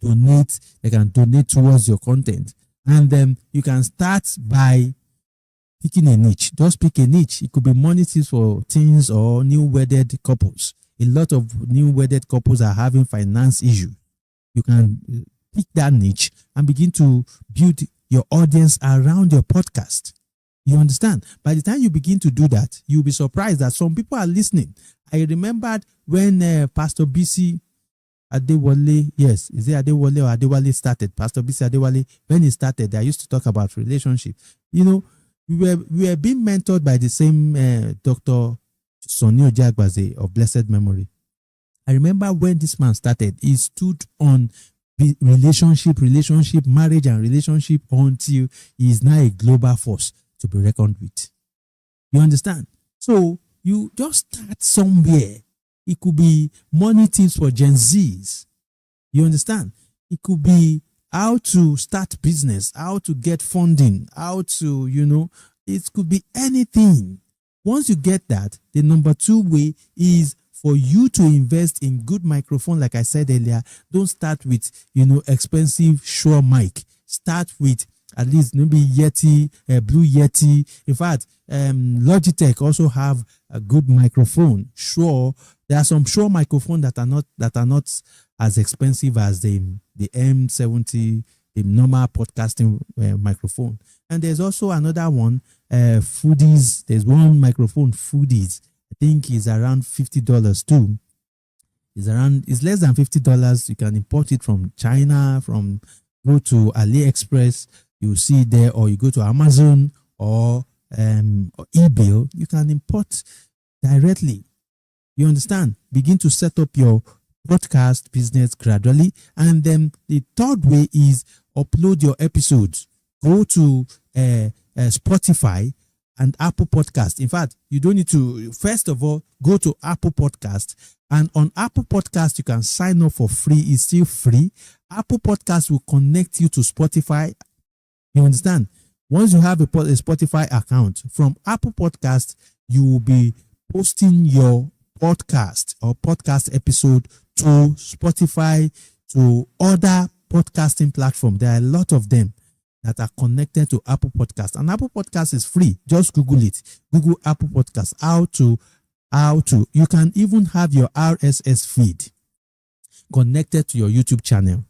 donate. They can donate towards your content. And then you can start by picking a niche. Just pick a niche. It could be money tips for teens or new wedded couples. A lot of new wedded couples are having finance issues. You can pick that niche and begin to build your audience around your podcast. You understand? By the time you begin to do that, you'll be surprised that some people are listening. I remembered when Pastor BC Adewale, yes, is it Adewale or Adewale started? Pastor BC Adewale, when he started, I used to talk about relationship. You know, we were being mentored by the same Dr. Sonny Ojagbaze of blessed memory. I remember when this man started, he stood on relationship, marriage and relationship until he is now a global force to be reckoned with. You understand? So you just start somewhere. It could be money tips for Gen Zs. You understand? It could be how to start business, how to get funding, how to, it could be anything. Once you get that, the number 2 way is for you to invest in good microphone. Like I said earlier, don't start with, expensive Shure mic. Start with at least maybe Yeti, Blue Yeti. In fact, Logitech also have a good microphone. Sure, there are some Shure microphones that are not as expensive as the M70, the normal podcasting microphone. And there's also another one, Foodies. There's one microphone, Foodies. I think is around $50 too. It's less than $50. You can import it from China, go to AliExpress, you see it there, or you go to Amazon or eBay, you can import directly. You understand? Begin to set up your podcast business gradually. And then the 3rd way is upload your episodes. Go to Spotify and Apple Podcast. In fact, you don't need to, first of all, go to Apple Podcast. And on Apple Podcast, you can sign up for free. It's still free. Apple Podcast will connect you to Spotify. You understand? Once you have a Spotify account, from Apple Podcast, you will be posting your podcast or podcast episode to Spotify, to other podcasting platforms. There are a lot of them that are connected to Apple Podcast. And Apple Podcast is free. Just Google it. Google Apple Podcast. How to. You can even have your RSS feed connected to your YouTube channel.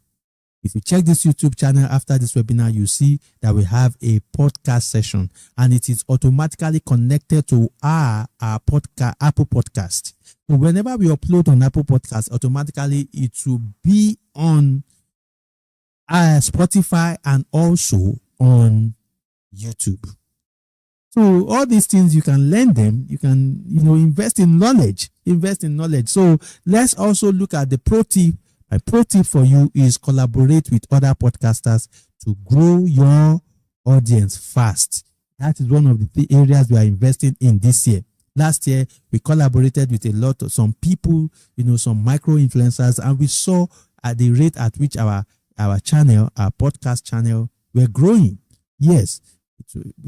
If you check this YouTube channel after this webinar, you see that we have a podcast session and it is automatically connected to our podcast, Apple Podcast. So whenever we upload on Apple Podcast, automatically it will be on Spotify and also on YouTube. So all these things, you can learn them. You can, invest in knowledge. So let's also look at the pro tip. My pro tip for you is collaborate with other podcasters to grow your audience fast. That is one of the areas we are investing in this year. Last year, we collaborated with some people, some micro influencers, and we saw at the rate at which our channel, our podcast channel, were growing. Yes.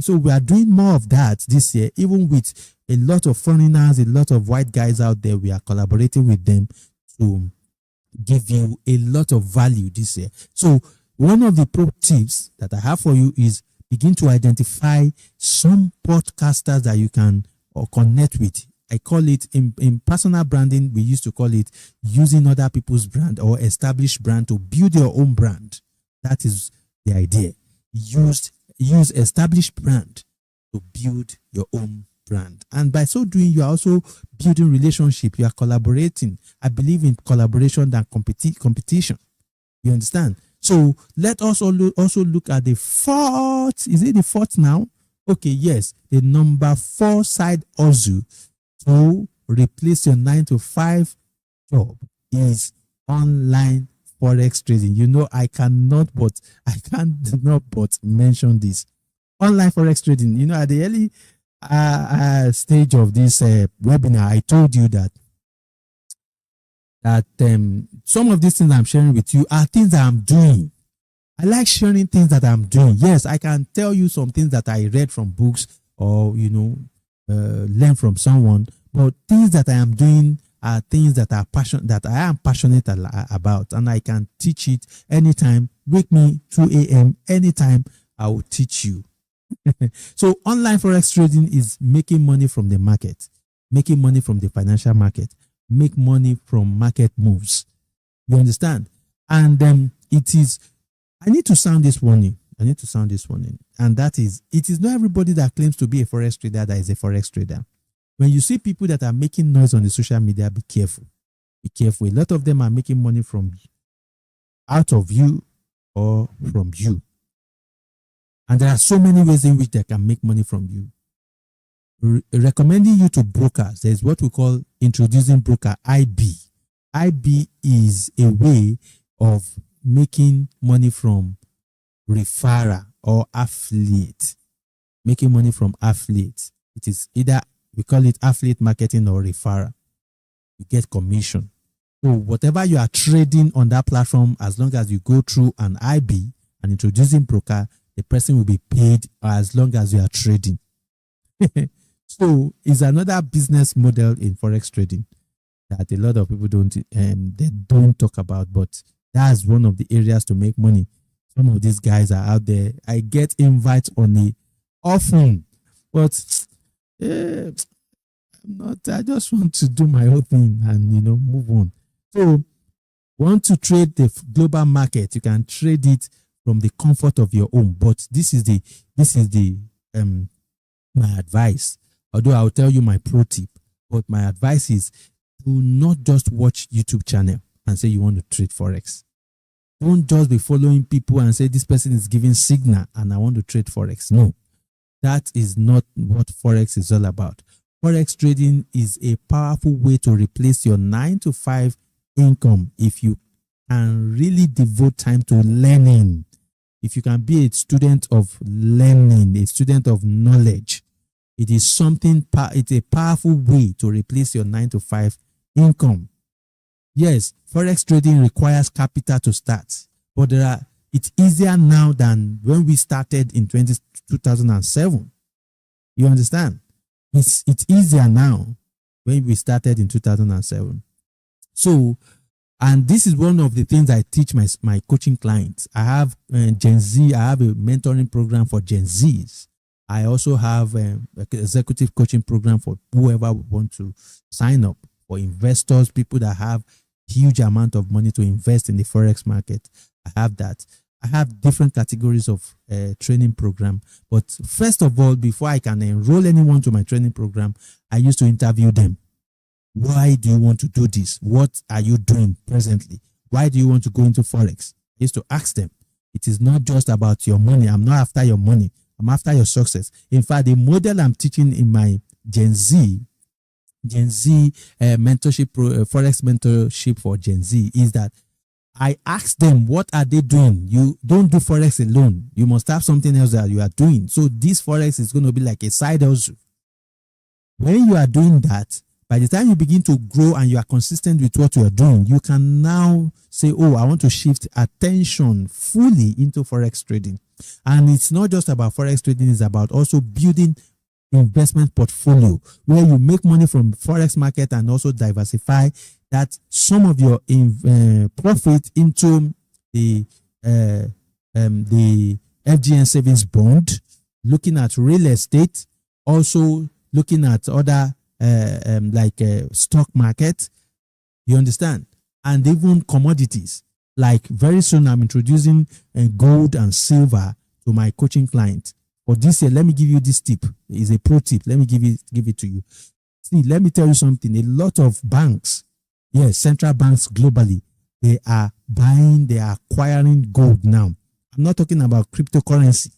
So we are doing more of that this year, even with a lot of foreigners, a lot of white guys out there. We are collaborating with them to give you a lot of value this year. So one of the pro tips that I have for you is begin to identify some podcasters that you can connect with. I call it in personal branding, we used to call it using other people's brand or established brand to build your own brand. That is the idea. Use established brand to build your own brand. And by so doing, you are also building relationship. You are collaborating. I believe in collaboration than competition. You understand? So let us also look at the 4th. Is it the 4th now? Okay, yes. The number 4 side hustle to replace your 9-to-5 job is online Forex trading. I cannot but mention this. Online Forex trading. At the early stage of this webinar, I told you that some of these things I'm sharing with you are things that I'm doing. I like sharing things that I'm doing. Yes, I can tell you some things that I read from books or, learn from someone, but things that I am doing are things that I am passionate about, and I can teach it anytime. Wake me 2 a.m. anytime, I will teach you. So online forex trading is making money from the market, making money from the financial market, make money from market moves. You understand? And it is, I need to sound this warning. And that is, it is not everybody that claims to be a forex trader that is a forex trader. When you see people that are making noise on the social media, be careful. Be careful. A lot of them are making money from out of you or from you. And there are so many ways in which they can make money from you. Recommending you to brokers, there's what we call introducing broker, IB. IB is a way of making money from referrer or affiliate. Making money from affiliate. It is either, we call it affiliate marketing or referrer. You get commission. So whatever you are trading on that platform, as long as you go through an IB and introducing broker, the person will be paid as long as you are trading. So it's another business model in forex trading that a lot of people don't talk about, but that's one of the areas to make money. Some of these guys are out there. I get invites on it often, but I just want to do my own thing and move on. So, want to trade the global market? You can trade it from the comfort of your home. But this is the my advice. Although I'll tell you my pro tip, but my advice is, do not just watch YouTube channel and say you want to trade forex. Don't just be following people and say this person is giving signal and I want to trade forex. No, that is not what forex is all about. Forex trading is a powerful way to replace your 9-to-5 income if you can really devote time to learning. If you can be a student of learning, a student of knowledge, it is it's a powerful way to replace your 9-to-5 income. Yes, forex trading requires capital to start, but it's easier now than when we started in 2007. You understand? It's easier now when we started in 2007. So, and this is one of the things I teach my coaching clients. I have Gen Z. I have a mentoring program for Gen Zs. I also have an executive coaching program for whoever want to sign up, for investors, people that have huge amount of money to invest in the forex market. I have that. I have different categories of training program. But first of all, before I can enroll anyone to my training program, I used to interview them. Why do you want to do this? What are you doing presently? Why do you want to go into forex? I used to ask them. It is not just about your money. I'm not after your money. I'm after your success. In fact, the model I'm teaching in my Gen Z mentorship, forex mentorship for Gen Z is that I ask them, what are they doing? You don't do forex alone. You must have something else that you are doing. So this forex is going to be like a side hustle. When you are doing that, by the time you begin to grow and you are consistent with what you are doing, you can now say, oh, I want to shift attention fully into forex trading. And it's not just about forex trading, it's about also building investment portfolio where you make money from forex market and also diversify that some of your profit into the FGN savings bond, looking at real estate, also looking at other stock market. You understand? And even commodities. Like very soon I'm introducing gold and silver to my coaching client. For this year, let me give you this tip. It's a pro tip. Let me give it to you. See, let me tell you something. A lot of banks, yes, central banks globally, they are acquiring gold now. I'm not talking about cryptocurrency.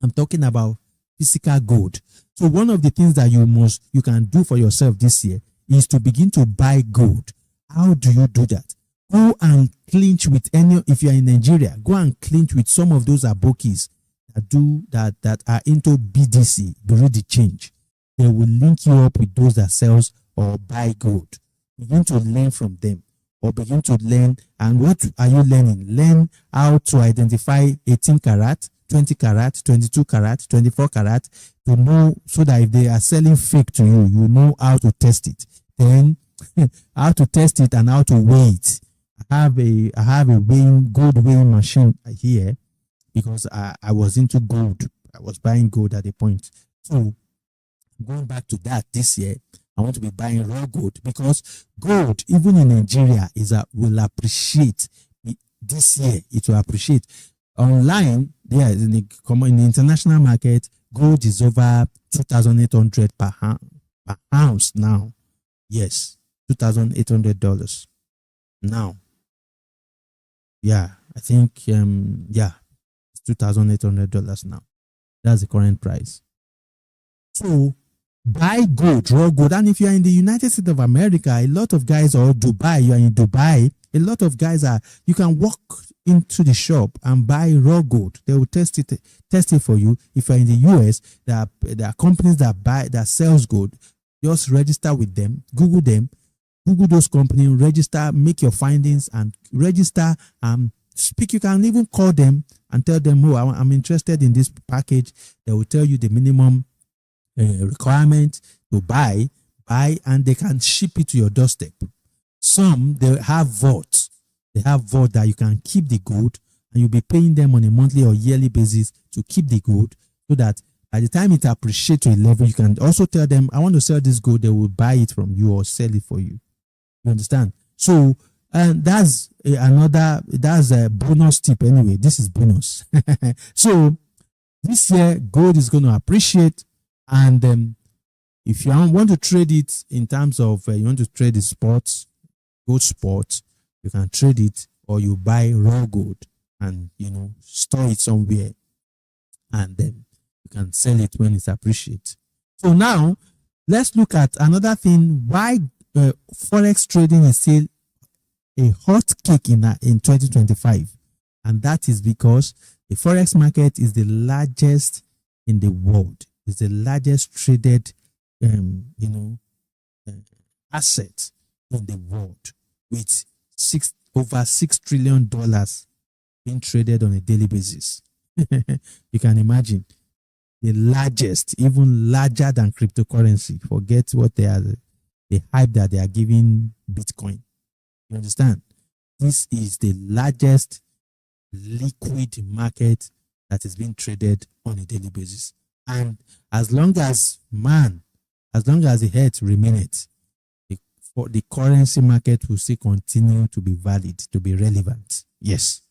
I'm talking about physical gold. So one of the things that you can do for yourself this year is to begin to buy gold. How do you do that? Go and clinch with if you're in Nigeria, go and clinch with some of those abokis that are into BDC, Bureau de Change. They will link you up with those that sells or buy gold. Begin to learn from them. or begin to learn. And what are you learning? Learn how to identify 18 karat, 20 karat, 22 karat, 24 karat, to know, so that if they are selling fake to you, you know how to test it. Then how to test it and how to weigh it. I have a gold weighing machine here, because I was into gold. I was buying gold at a point. So going back to that this year, I want to be buying raw gold, because gold, even in Nigeria, will appreciate. This year, it will appreciate. Online, yeah, in the international market, gold is over 2,800 per ounce now. Yes, $2,800 now. Yeah, I think it's $2,800 now. That's the current price. So buy gold, raw gold. And if you are in the United States of America, a lot of guys, or Dubai, you are in Dubai, a lot of guys you can walk into the shop and buy raw gold. They will test it for you. If you are in the US, there are companies that sells gold. Just register with them, Google those companies, register, make your findings and register, speak. You can even call them and tell them, oh, I'm interested in this package. They will tell you the minimum requirement to buy, and they can ship it to your doorstep. Some, they have vault. They have vault that you can keep the gold, and you'll be paying them on a monthly or yearly basis to keep the gold, so that by the time it appreciates to a level, you can also tell them, I want to sell this gold. They will buy it from you or sell it for you. You understand? So, and that's a bonus tip anyway. This is bonus. So this year, gold is going to appreciate. And if you want to trade it in terms of, you want to trade the sports, gold sports, you can trade it, or you buy raw gold and, store it somewhere. And then you can sell it when it's appreciated. So now let's look at another thing, why Forex trading is still a hot cake in 2025. And that is because the Forex market is the largest in the world. It's the largest traded, asset in the world, with over $6 trillion being traded on a daily basis. You can imagine, the largest, even larger than cryptocurrency. Forget what they are, the hype that they are giving Bitcoin. You understand? This is the largest liquid market that is being traded on a daily basis. And as long as the health remains, the currency market will still continue to be valid, to be relevant. Yes.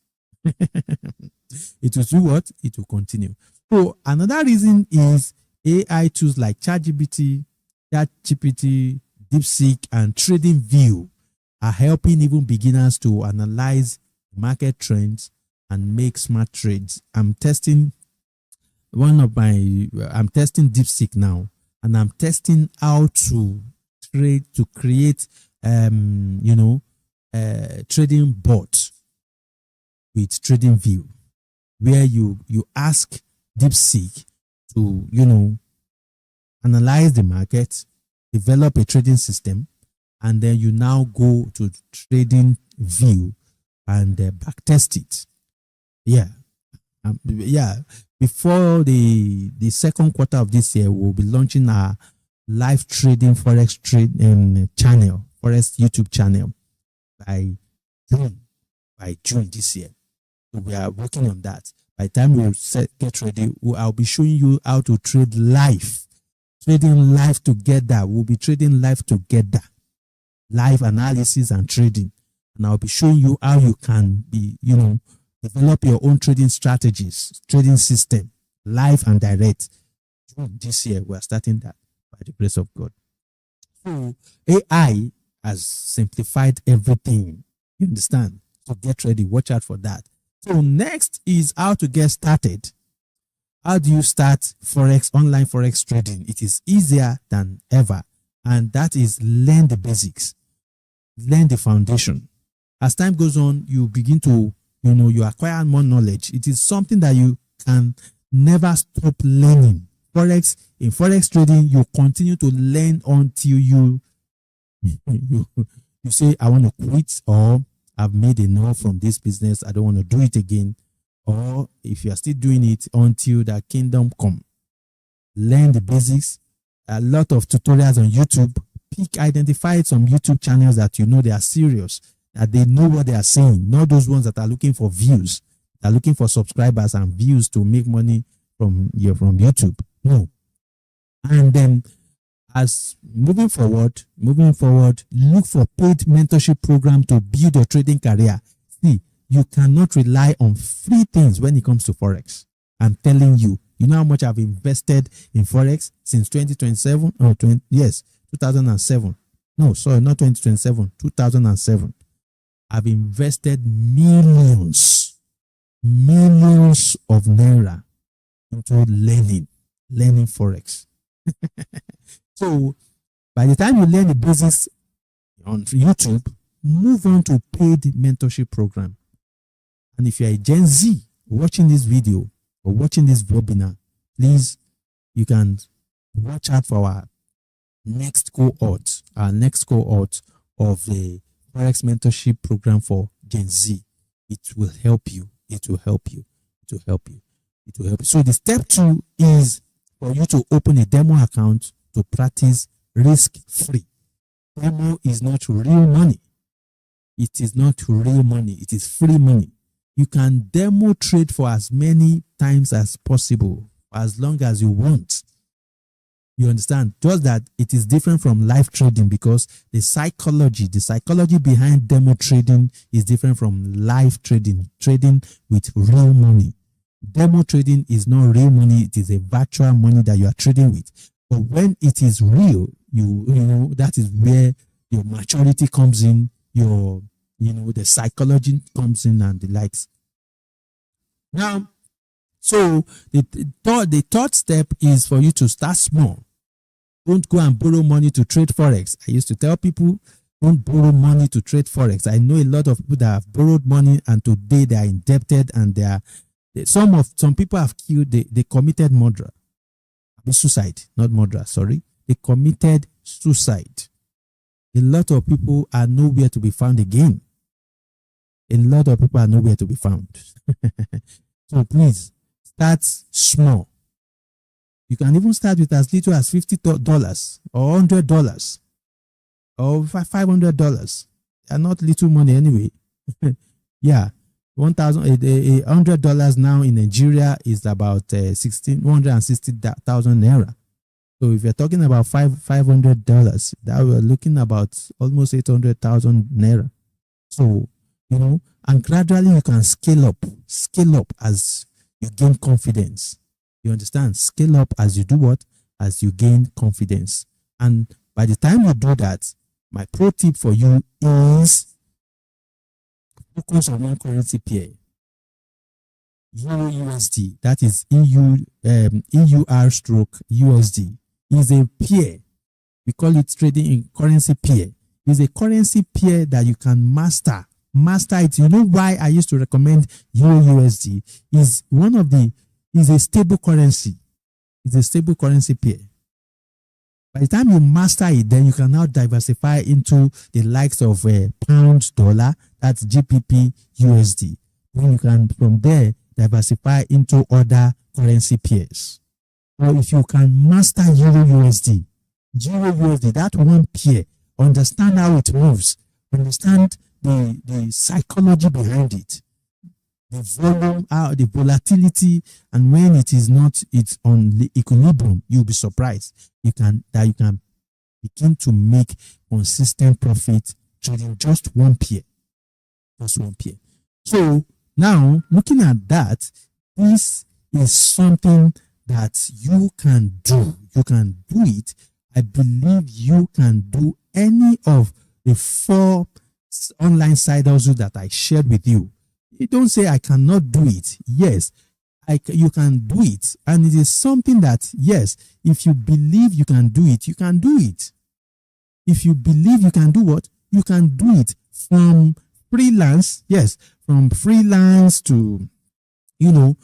It will do what? It will continue. So another reason is AI tools like ChatGPT, DeepSeek, and TradingView are helping even beginners to analyze market trends and make smart trades. I'm testing DeepSeek now, and I'm testing how to create trading bot with TradingView, where you ask DeepSeek to analyze the market, develop a trading system, and then you now go to TradingView and backtest it. Before the second quarter of this year, we'll be launching our live trading Forex channel, Forex YouTube channel by June this year. So we are working on that. By the time we get ready, I'll be showing you how to trade live. Trading live together. We'll be trading live together. Live analysis and trading. And I'll be showing you how you can be, develop your own trading strategies, trading system, live and direct. June this year, we are starting that by the grace of God. So AI has simplified everything. You understand? So get ready. Watch out for that. So next is how to get started. How do you start online Forex trading? It is easier than ever. And that is learn the basics. Learn the foundation. As time goes on, you begin to, you acquire more knowledge. It is something that you can never stop learning. In Forex trading, you continue to learn until you you say, I want to quit, or I've made enough from this business, I don't want to do it again, or if you are still doing it until the kingdom come, learn the basics. A lot of tutorials on YouTube. Identify some YouTube channels that you know they are serious, that they know what they are saying, not those ones that are looking for views, that are looking for subscribers and views to make money from YouTube. No. And then as moving forward, look for paid mentorship program to build your trading career. See, you cannot rely on free things when it comes to Forex. I'm telling you, you know how much I've invested in Forex since 2027 or 2007. No, sorry, not 2027, 2007. I've invested millions of naira into learning Forex. So by the time you learn the basics on YouTube, move on to paid mentorship program. And if you're a Gen Z watching this video or watching this webinar, please, you can watch out for our next cohort of the Forex mentorship program for Gen Z. It will help you. So the step 2 is for you to open a demo account to practice risk-free. Demo is not real money. It is not real money. It is free money. You can demo trade for as many times as possible, as long as you want. You understand? Just that it is different from live trading, because the psychology behind demo trading is different from live trading with real money. Demo trading is not real money. It is a virtual money that you are trading with. But when it is real, you know, that is where your maturity comes in, the psychology comes in and the likes. Now, so the third step is for you to start small. Don't go and borrow money to trade Forex. I used to tell people, don't borrow money to trade Forex. I know a lot of people that have borrowed money and today they are indebted, and some people have killed, they committed murder. Suicide, not murder, sorry. They committed suicide. A lot of people are nowhere to be found again. So please, start small. You can even start with as little as $50 or $100 or $500. They are not little money anyway. Yeah, $100 now in Nigeria is about 160,000 naira. So if you're talking about $500, that we're looking about almost 800,000 naira. So, and gradually you can scale up as you gain confidence. You understand? Scale up as you do what? As you gain confidence. And by the time you do that, my pro tip for you is focus on one currency pair. Euro USD, that is EUR/USD, is a pair. We call it trading in currency pair. It's a currency pair that you can master. Master it. You know why I used to recommend Euro USD? Is a stable currency. It's a stable currency pair. By the time you master it, then you can now diversify into the likes of pound, dollar, that's GBP, USD. Then you can, from there, diversify into other currency pairs. Or if you can master Euro USD, that one pair, understand how it moves, understand the psychology behind it, the volume, the volatility, and when it's on the equilibrium, you'll be surprised. You can begin to make consistent profit trading just one pair. So now, looking at that, this is something that you can do. You can do it. I believe you can do any of the 4 online side hustles that I shared with you. You don't say I cannot do it. Yes, you can do it. And it is something that, yes, if you believe you can do it, you can do it. If you believe you can do what? You can do it. From freelance, yes, from freelance to, to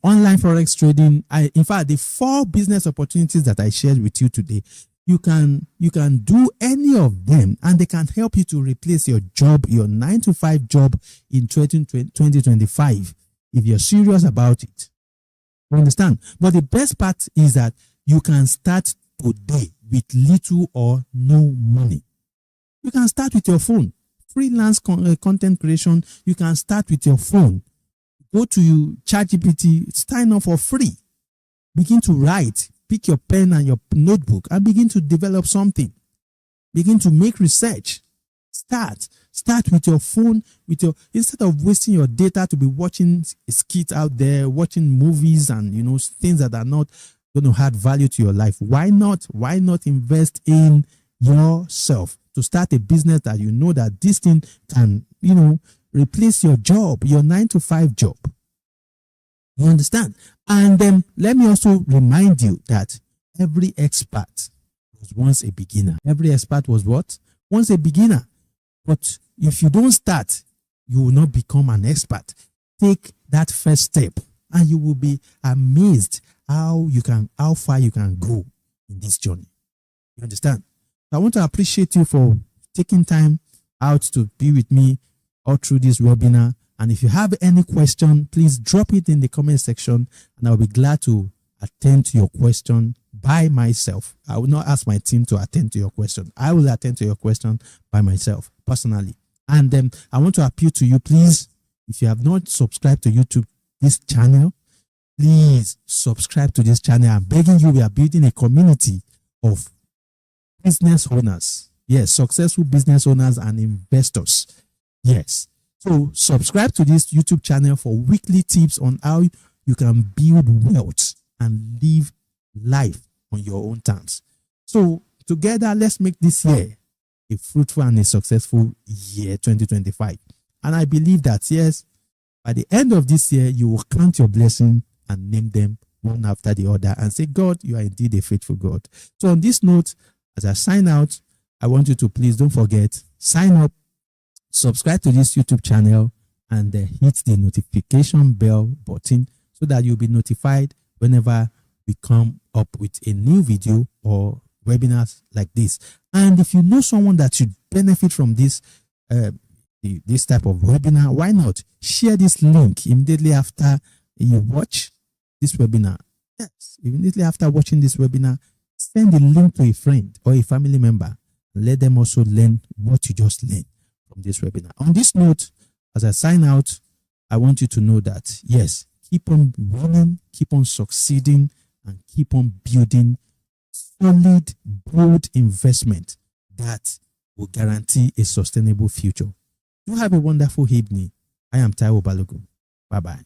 online Forex trading. In fact, the 4 business opportunities that I shared with you today, you can do any of them, and they can help you to replace your job, your 9-to-5 job in 2025 if you're serious about it. You understand? But the best part is that you can start today with little or no money. You can start with your phone. Freelance content creation, you can start with your phone. Go to ChatGPT, sign up for free. Begin to write. Pick your pen and your notebook and begin to develop something. Begin to make research. Start with your phone, instead of wasting your data to be watching skits out there, watching movies and things that are not going to add value to your life. Why not invest in yourself to start a business that that this thing can replace your job, your 9-to-5 job. You understand? And then let me also remind you that every expert was once a beginner. Every expert was what? Once a beginner. But if you don't start, you will not become an expert. Take that first step and you will be amazed how far you can go in this journey. You understand? I want to appreciate you for taking time out to be with me all through this webinar. And if you have any question, please drop it in the comment section and I'll be glad to attend to your question by myself. I will not ask my team to attend to your question. I will attend to your question by myself personally. And then I want to appeal to you, please, if you have not subscribed to this channel, please subscribe to this channel. I'm begging you, we are building a community of business owners. Yes, successful business owners and investors. Yes. So subscribe to this YouTube channel for weekly tips on how you can build wealth and live life on your own terms. So together, let's make this year a fruitful and a successful year, 2025. And I believe that, yes, by the end of this year, you will count your blessing and name them one after the other and say, God, you are indeed a faithful God. So on this note, as I sign out, I want you to please don't forget, sign up, subscribe to this YouTube channel, and hit the notification bell button so that you'll be notified whenever we come up with a new video or webinars like this. And if you know someone that should benefit from this this type of webinar, why not share this link immediately after you watch this webinar? Yes, immediately after watching this webinar, send the link to a friend or a family member and let them also learn what you just learned from this webinar. On this note, as I sign out, I want you to know that, yes, keep on winning, keep on succeeding, and keep on building solid, bold investment that will guarantee a sustainable future. You have a wonderful evening. I am Taiwo Balogun. Bye-bye.